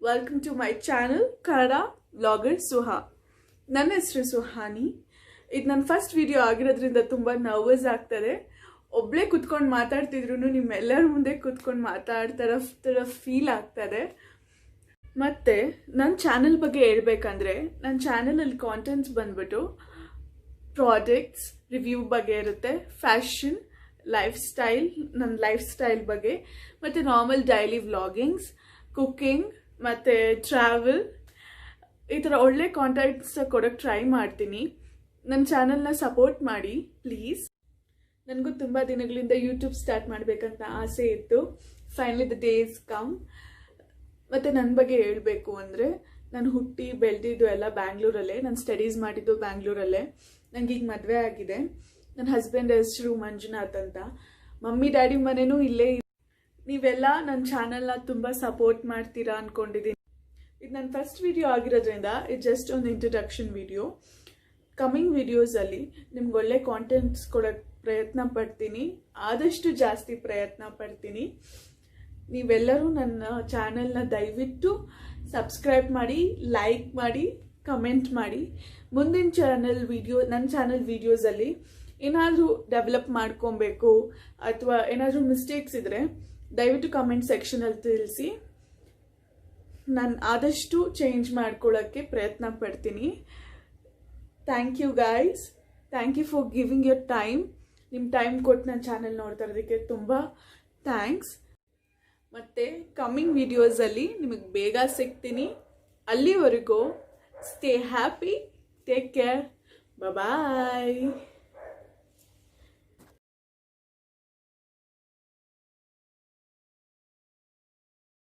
Welcome to my channel Kannada vlogger Suha. ನನ್ನ ಹೆಸರು ಸುಹಾನಿ. ಇದು ನನ್ನ ಫಸ್ಟ್ ವಿಡಿಯೋ ಆಗಿರೋದ್ರಿಂದ ತುಂಬ ನರ್ವಸ್ ಆಗ್ತದೆ. ಒಬ್ಬಳೇ ಕುತ್ಕೊಂಡು ಮಾತಾಡ್ತಿದ್ರು ನಿಮ್ಮೆಲ್ಲರ ಮುಂದೆ ಕುತ್ಕೊಂಡು ಮಾತಾಡ್ತಾರ ಫೀಲ್ ಆಗ್ತದೆ. ಮತ್ತು ನನ್ನ ಚಾನಲ್ ಬಗ್ಗೆ ಹೇಳ್ಬೇಕಂದ್ರೆ ನನ್ನ ಚಾನಲಲ್ಲಿ ಕಾಂಟೆಂಟ್ಸ್ ಬಂದ್ಬಿಟ್ಟು ಪ್ರಾಡಕ್ಟ್ಸ್ ರಿವ್ಯೂ ಬಗ್ಗೆ ಇರುತ್ತೆ, ಫ್ಯಾಷನ್, ನನ್ನ ಲೈಫ್ ಸ್ಟೈಲ್ ಬಗ್ಗೆ, ಮತ್ತು ನಾರ್ಮಲ್ ಡೈಲಿ ವ್ಲಾಗಿಂಗ್ಸ್, ಕುಕ್ಕಿಂಗ್ ಮತ್ತು ಟ್ರಾವೆಲ್, ಈ ಥರ ಒಳ್ಳೆ ಕಾಂಟೆಂಟ್ಸ್ ಕೊಡೋಕ್ಕೆ ಟ್ರೈ ಮಾಡ್ತೀನಿ. ನನ್ನ ಚಾನಲ್ನ ಸಪೋರ್ಟ್ ಮಾಡಿ ಪ್ಲೀಸ್. ನನಗೂ ತುಂಬ ದಿನಗಳಿಂದ ಯೂಟ್ಯೂಬ್ ಸ್ಟಾರ್ಟ್ ಮಾಡಬೇಕಂತ ಆಸೆ ಇತ್ತು. Finally the days come. ಮತ್ತು ನನ್ನ ಬಗ್ಗೆ ಹೇಳಬೇಕು ಅಂದರೆ ನಾನು ಹುಟ್ಟಿ ಬೆಳೆದಿದ್ದು ಎಲ್ಲ ಬ್ಯಾಂಗ್ಳೂರಲ್ಲೇ, ನಾನು ಸ್ಟಡೀಸ್ ಮಾಡಿದ್ದು ಬ್ಯಾಂಗ್ಳೂರಲ್ಲೇ. ನನಗೀಗ ಮದುವೆ ಆಗಿದೆ. ನನ್ನ ಹಸ್ಬೆಂಡ್ ಹೆಸರು ಮಂಜುನಾಥ್ ಅಂತ. ಮಮ್ಮಿ ಡ್ಯಾಡಿ ಮನೆಯೂ ಇಲ್ಲೇ. ನೀವೆಲ್ಲ ನನ್ನ ಚಾನಲ್ನ ತುಂಬ ಸಪೋರ್ಟ್ ಮಾಡ್ತೀರಾ ಅಂದ್ಕೊಂಡಿದ್ದೀನಿ. ಇದು ನನ್ನ ಫಸ್ಟ್ ವಿಡಿಯೋ ಆಗಿರೋದ್ರಿಂದ ಇದು ಜಸ್ಟ್ ಒಂದು ಇಂಟ್ರಡಕ್ಷನ್ ವಿಡಿಯೋ. ಕಮಿಂಗ್ ವಿಡಿಯೋಸಲ್ಲಿ ನಿಮ್ಗೆ ಒಳ್ಳೆ ಕಾಂಟೆಂಟ್ಸ್ ಕೊಡೋಕ್ಕೆ ಪ್ರಯತ್ನ ಪಡ್ತೀನಿ, ಆದಷ್ಟು ಜಾಸ್ತಿ ಪ್ರಯತ್ನ ಪಡ್ತೀನಿ. ನೀವೆಲ್ಲರೂ ನನ್ನ ಚಾನಲ್ನ ದಯವಿಟ್ಟು ಸಬ್ಸ್ಕ್ರೈಬ್ ಮಾಡಿ, ಲೈಕ್ ಮಾಡಿ, ಕಮೆಂಟ್ ಮಾಡಿ. ಮುಂದಿನ ನನ್ನ ಚಾನಲ್ ವಿಡಿಯೋಸಲ್ಲಿ ಏನಾದರೂ ಡೆವಲಪ್ ಮಾಡ್ಕೊಬೇಕು ಅಥವಾ ಏನಾದರೂ ಮಿಸ್ಟೇಕ್ಸ್ ಇದ್ದರೆ ದಯವಿಟ್ಟು ಕಮೆಂಟ್ ಸೆಕ್ಷನಲ್ಲಿ ತಿಳಿಸಿ. ನಾನು ಆದಷ್ಟು ಚೇಂಜ್ ಮಾಡ್ಕೊಳ್ಳೋಕ್ಕೆ ಪ್ರಯತ್ನ ಪಡ್ತೀನಿ. Thank you guys. Thank you for giving your time. ನಿಮ್ಮ ಟೈಮ್ ಕೊಟ್ಟು ನನ್ನ ಚಾನಲ್ ನೋಡ್ತಾ ಇರೋದಕ್ಕೆ ತುಂಬ ಥ್ಯಾಂಕ್ಸ್. ಮತ್ತು ಕಮ್ಮಿಂಗ್ ವಿಡಿಯೋಸಲ್ಲಿ ನಿಮಗೆ ಬೇಗ ಸಿಗ್ತೀನಿ. ಅಲ್ಲಿವರೆಗೂ ಸ್ಟೇ ಹ್ಯಾಪಿ, ಟೇಕ್ ಕೇರ್, ಬಾಯ್.